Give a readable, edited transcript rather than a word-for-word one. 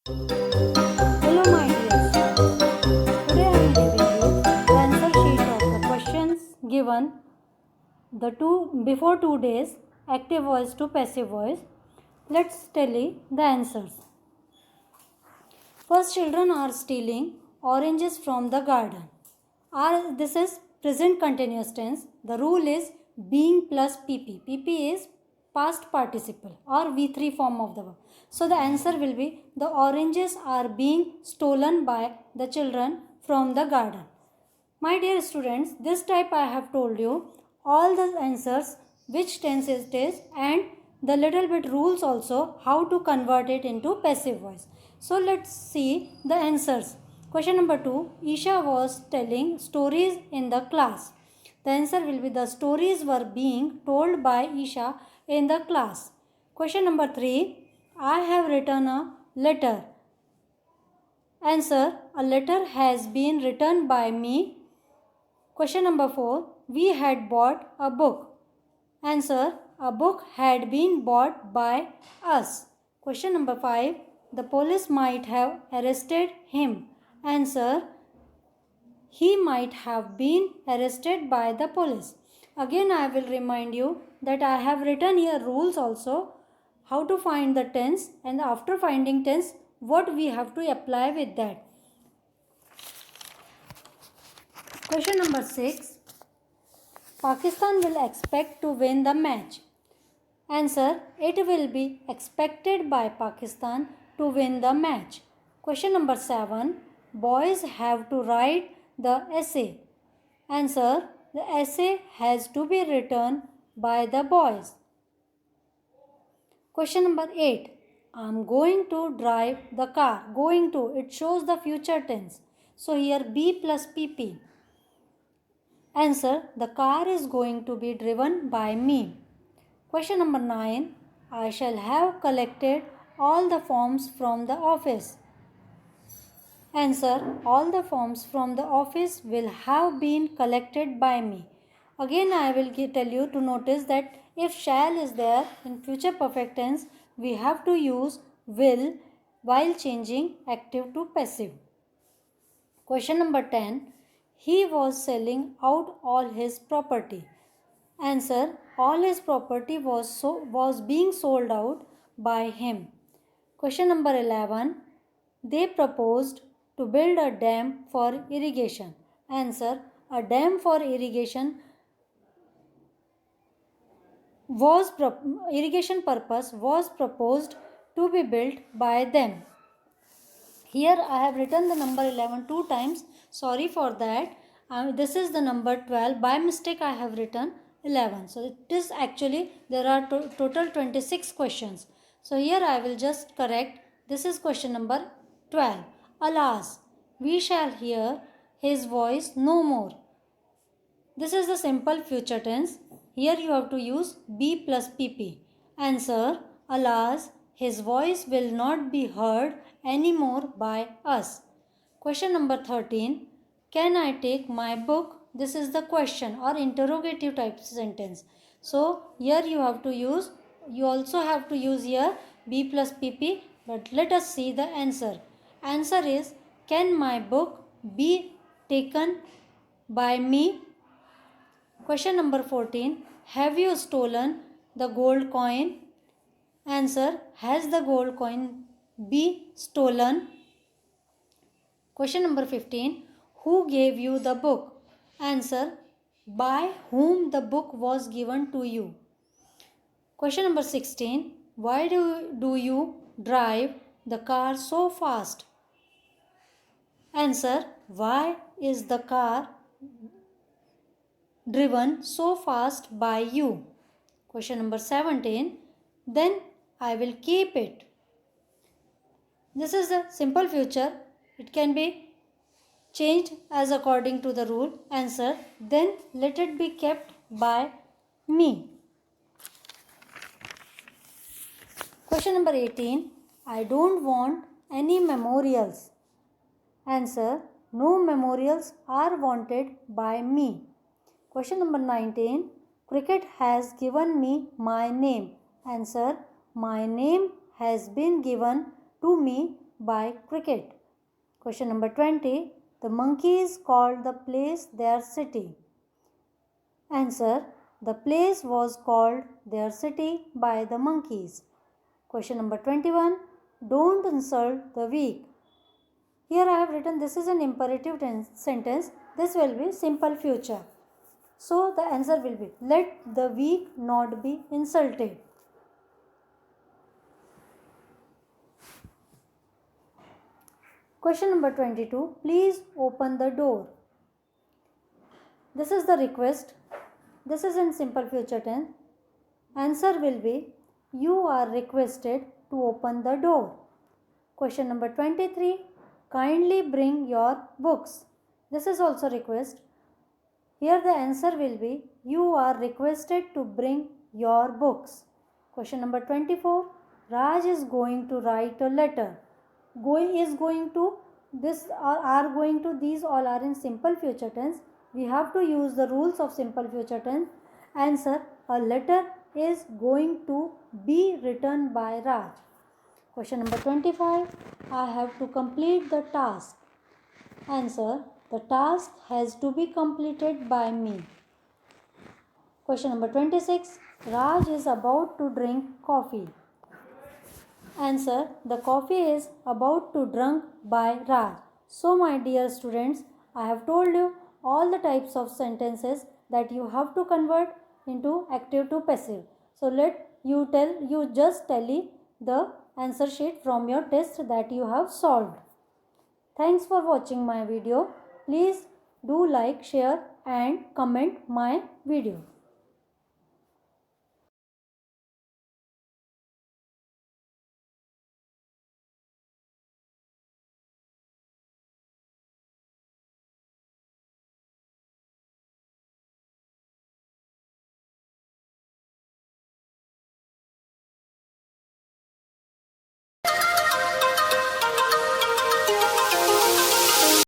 Hello my dear students. Today I am giving you the answer sheet of the questions given the before 2 days active voice to passive voice. Let's study the answers. First, children are stealing oranges from the garden. This is present continuous tense. The rule is being plus pp. Pp is past participle or V3 form of the verb. So the answer will be the oranges are being stolen by the children from the garden. My dear students, this type I have told you all the answers, which tense it is, and the little bit rules also how to convert it into passive voice. So let's see the answers. Question number 2, Isha was telling stories in the class. The answer will be the stories were being told by Isha in the class. Question number 3, I have written a letter. Answer, a letter has been written by me. Question number 4, we had bought a book. Answer, a book had been bought by us. Question number 5, the police might have arrested him. Answer, he might have been arrested by the police. Again I will remind you that I have written here rules also, how to find the tense, and after finding tense what we have to apply with that. Question number 6, Pakistan will expect to win the match. Answer, it will be expected by Pakistan to win the match. Question number 7, boys have to write the essay. Answer, the essay has to be written by the boys. Question number 8, I am going to drive the car. Going to, it shows the future tense. So here be plus pp. Answer, the car is going to be driven by me. Question number 9, I shall have collected all the forms from the office. Answer, all the forms from the office will have been collected by me. Again I will tell you to notice that if shall is there in future perfect tense, we have to use will while changing active to passive. Question number 10, he was selling out all his property. Answer, all his property was being sold out by him. Question number 11, they proposed to build a dam for irrigation. Answer, a dam for irrigation irrigation purpose was proposed to be built by them. Here I have written the number 11 two times. Sorry for that. This is the number 12. By mistake I have written 11. So it is actually there are total 26 questions. So here I will just correct. This is question number 12. Alas, we shall hear his voice no more. This is the simple future tense. Here you have to use be plus pp. Answer, alas, his voice will not be heard anymore by us. Question number 13. Can I take my book? This is the question or interrogative type sentence. So here you also have to use here be plus pp. But let us see the answer. Answer is, can my book be taken by me? Question number 14. Have you stolen the gold coin? Answer, has the gold coin been stolen? Question number 15. Who gave you the book? Answer, by whom the book was given to you. Question number 16. Why do you drive the car so fast? Answer, why is the car driven so fast by you? Question number 17. Then I will keep it. This is a simple future. It can be changed as according to the rule. Answer, then let it be kept by me. Question number 18. I don't want any memorials. Answer, no memorials are wanted by me. Question number 19. Cricket has given me my name. Answer, my name has been given to me by cricket. Question number 20. The monkeys called the place their city. Answer. The place was called their city by the monkeys. Question number 21. Don't insult the weak. Here I have written this is an imperative sentence. This will be simple future. So the answer will be let the weak not be insulted. Question number 22. Please open the door. This is the request. This is in simple future tense. Answer will be you are requested to open the door. Question number 23. Kindly bring your books. This is also request. Here the answer will be you are requested to bring your books. Question number 24. Raj is going to write a letter. Going is going to, this are going to, these all are in simple future tense. We have to use the rules of simple future tense. Answer. A letter is going to be written by Raj. Question number 25. I have to complete the task. Answer. The task has to be completed by me. Question number 26. Raj is about to drink coffee. Answer. The coffee is about to drunk by Raj. So my dear students, I have told you all the types of sentences that you have to convert into active to passive. So let you just tally the answer sheet from your test that you have solved. Thanks for watching my video. Please do like, share and comment my video.